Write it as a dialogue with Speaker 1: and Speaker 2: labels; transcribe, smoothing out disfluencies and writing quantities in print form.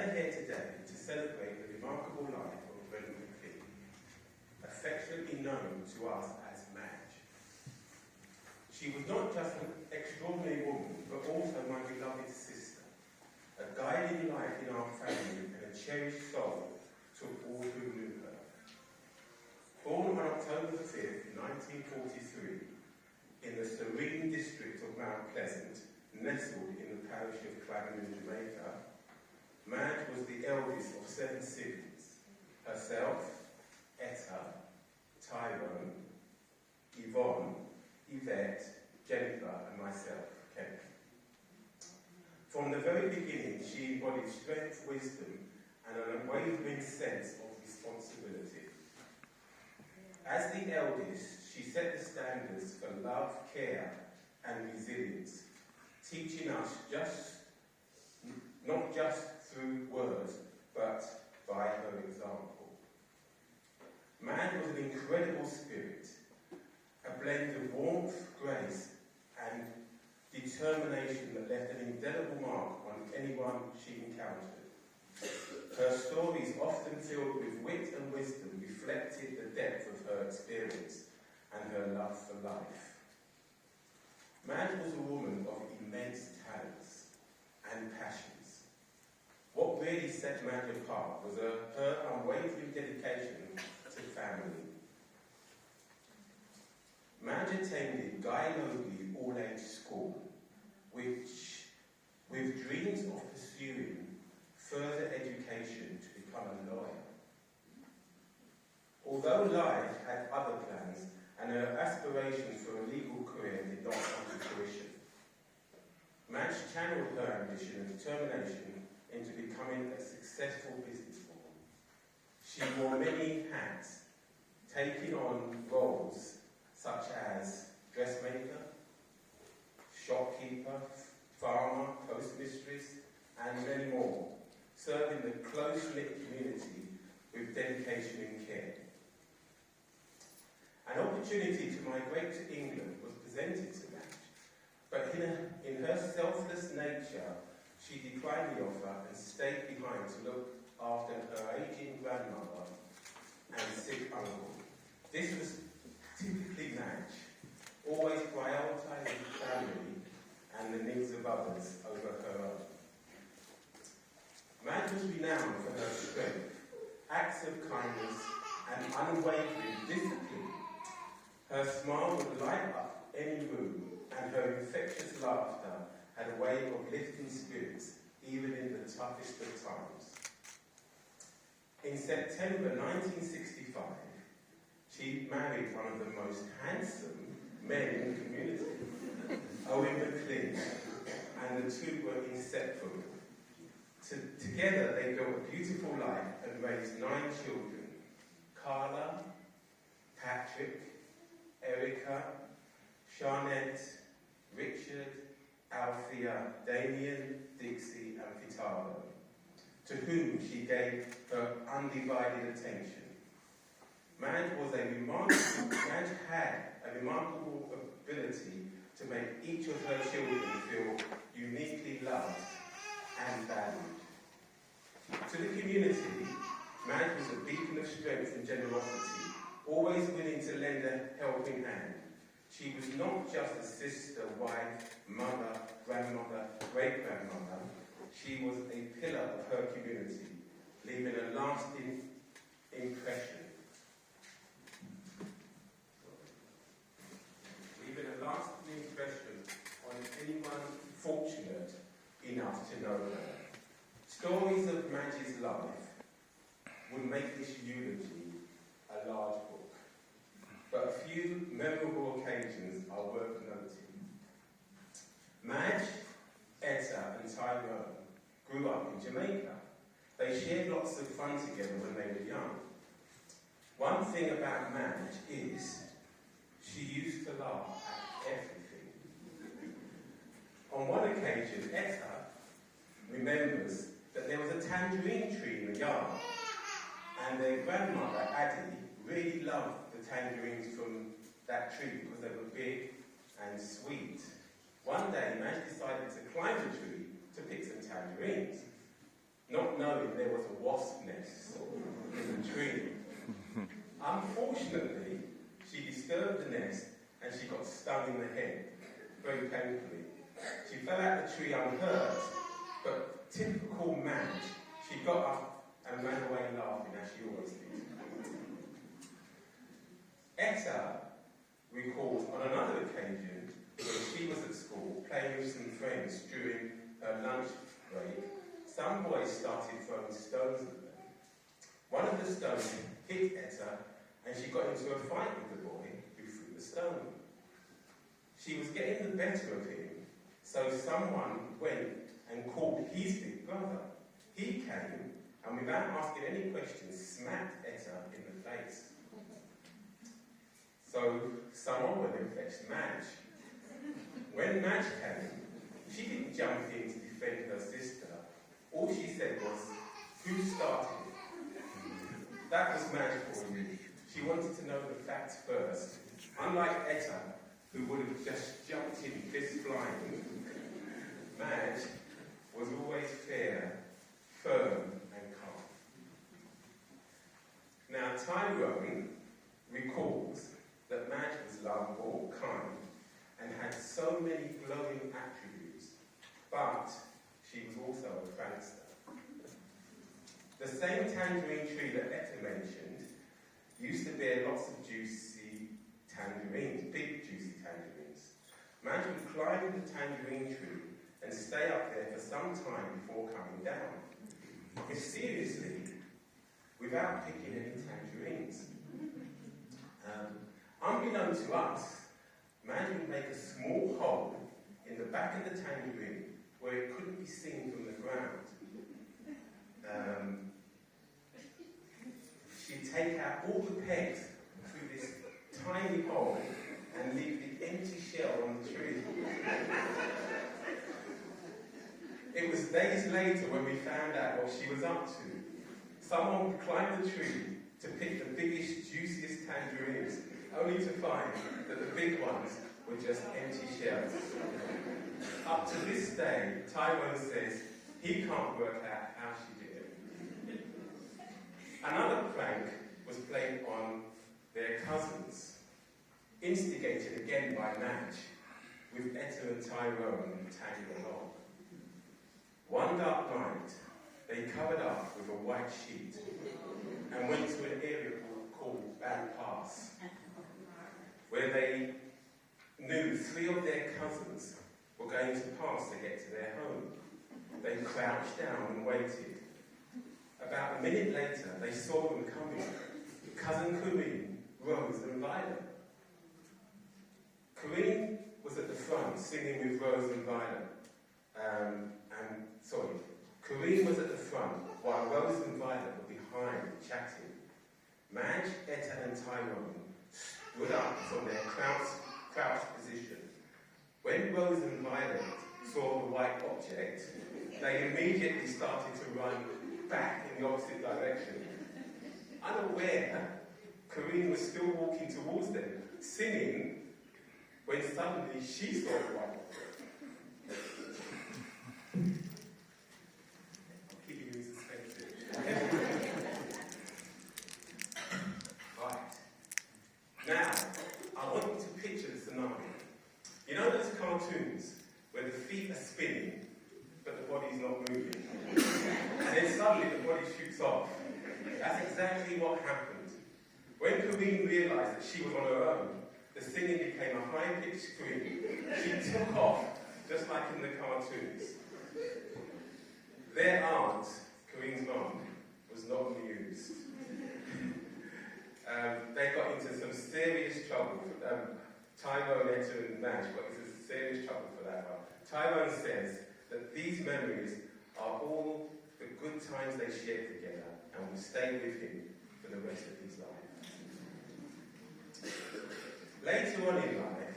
Speaker 1: gather here today to celebrate the remarkable life of Brenda McLean, affectionately known to us as Madge. She was not just an extraordinary woman, but also my beloved sister, a guiding light in our family and a cherished soul to all who knew her. Born on October 5th, 1943, in the serene district of Mount Pleasant, nestled in the parish of Clapham, Jamaica, Madge was the eldest of 7 siblings: herself, Etta, Tyrone, Yvonne, Yvette, Jennifer, and myself, Kenneth. From the very beginning, she embodied strength, wisdom, and an unwavering sense of responsibility. As the eldest, she set the standards for love, care, and resilience, teaching us not just through words, but by her example. Madge was an incredible spirit, a blend of warmth, grace, and determination that left an indelible mark on anyone she encountered. Her stories, often filled with wit and wisdom, reflected the depth of her experience and her love for life. Madge was a woman of immense talents and passions. What really set Madge apart was her unwavering dedication to family. Madge attended Guy Mowbray All-Age School, which, with dreams of pursuing further education to become a lawyer. Although life had other plans and her aspirations for a legal career did not come to fruition, Madge channeled her ambition and determination into becoming a successful businesswoman. She wore many hats, taking on roles such as dressmaker, shopkeeper, farmer, postmistress, and many more, serving the close-knit community with dedication and care. An opportunity to migrate to England was presented to Madge, but in her selfless nature, she declined the offer and stayed behind to look after her aging grandmother and sick uncle. This was typically Madge, always prioritising family and the needs of others over her own. Madge was renowned for her strength, acts of kindness, and unwavering discipline. Her smile would light up any room, and her infectious laughter had a way of lifting spirits, even in the toughest of times. In September 1965, she married one of the most handsome men in the community, Owen McLean, and the two were inseparable. Together they built a beautiful life and raised 9 children: Carla, Patrick, Erica, Sharnette, Richard, Althea, Damien, Dixie, and Vitalo, to whom she gave her undivided attention. Madge had a remarkable ability to make each of her children feel uniquely loved and valued. To the community, Madge was a beacon of strength and generosity, always willing to lend a helping hand. She was not just a sister, wife, mother, grandmother, great-grandmother. She was a pillar of her community, leaving a lasting impression. On anyone fortunate enough to know her. Stories of Madge's life would make this eulogy a large book, but a few memorable occasions are worth noting. Madge, Etta, and Tyrone grew up in Jamaica. They shared lots of fun together when they were young. One thing about Madge is she used to laugh at everything. On one occasion, Etta remembers that there was a tangerine tree in the yard, and their grandmother, Addie, really loved the tangerines from that tree because they were big and sweet. One day, Madge decided to climb the tree to pick some tangerines. not knowing there was a wasp nest in the tree. Unfortunately, she disturbed the nest and she got stung in the head, very painfully. She fell out the tree unhurt, but typical Madge, she got up and ran away laughing, as she always did. Etta recalls on another occasion when she was at school playing with some friends during her lunch break, some boys started throwing stones at them. One of the stones hit Etta and she got into a fight with the boy who threw the stone. She was getting the better of him, so someone went and called his big brother. He came and without asking any questions smacked Etta in the face. So someone went and fetched Madge. When Madge came, she didn't jump in to defend her sister. All she said was, "Who started it?" That was Madge for you. She wanted to know the facts first. Unlike Etta, who would have just jumped in fist flying, Madge was always fair, firm, and calm. Now, Tyrone recalls that Madge was lovable, kind, and had so many glowing attributes, but she was also a prankster. The same tangerine tree that Etta mentioned used to bear lots of juicy tangerines, big juicy tangerines. Madge would climb the tangerine tree and stay up there for some time before coming down, mysteriously, without picking any tangerines. Unbeknown to us, Madge would make a small hole in the back of the tangerine where it couldn't be seen from the ground. She'd take out all the pegs through this tiny hole and leave the empty shell on the tree. It was days later when we found out what she was up to. Someone would climb the tree to pick the biggest, juiciest tangerines, only to find that the big ones were just empty shells. Up to this day, Tyrone says he can't work out how she did it. Another prank was played on their cousins, instigated again by Madge, with Etta and Tyrone tagging along. One dark night, they covered up with a white sheet and went to an area called Bad Pass, where they knew 3 of their cousins were going to pass to get to their home. They crouched down and waited. About a minute later, they saw them coming. Cousin Corinne, Rose and Violet. Corinne was at the front singing with Rose and Violet. Corinne was at the front while Rose and Violet were behind chatting. Madge, Etta and Tyrone stood up from their crouched position. When Rose and Violet saw the white object, they immediately started to run back in the opposite direction. Unaware, Corinne was still walking towards them, singing, when suddenly she saw the white object. I'm keeping you in suspense. Right. Now, I want you to picture the scenario. You know those cartoons where the feet are spinning, but the body's not moving? And then suddenly the body shoots off. That's exactly what happened. When Corinne realised that she was on her own, the singing became a high-pitched scream. She took off, just like in the cartoons. Their aunt, Corinne's mum, was not amused. They got into some serious trouble. Tyrone, Etta and Madge got into serious trouble for that one. Tyrone says that these memories are all the good times they shared together and will stay with him for the rest of his life. Later on in life,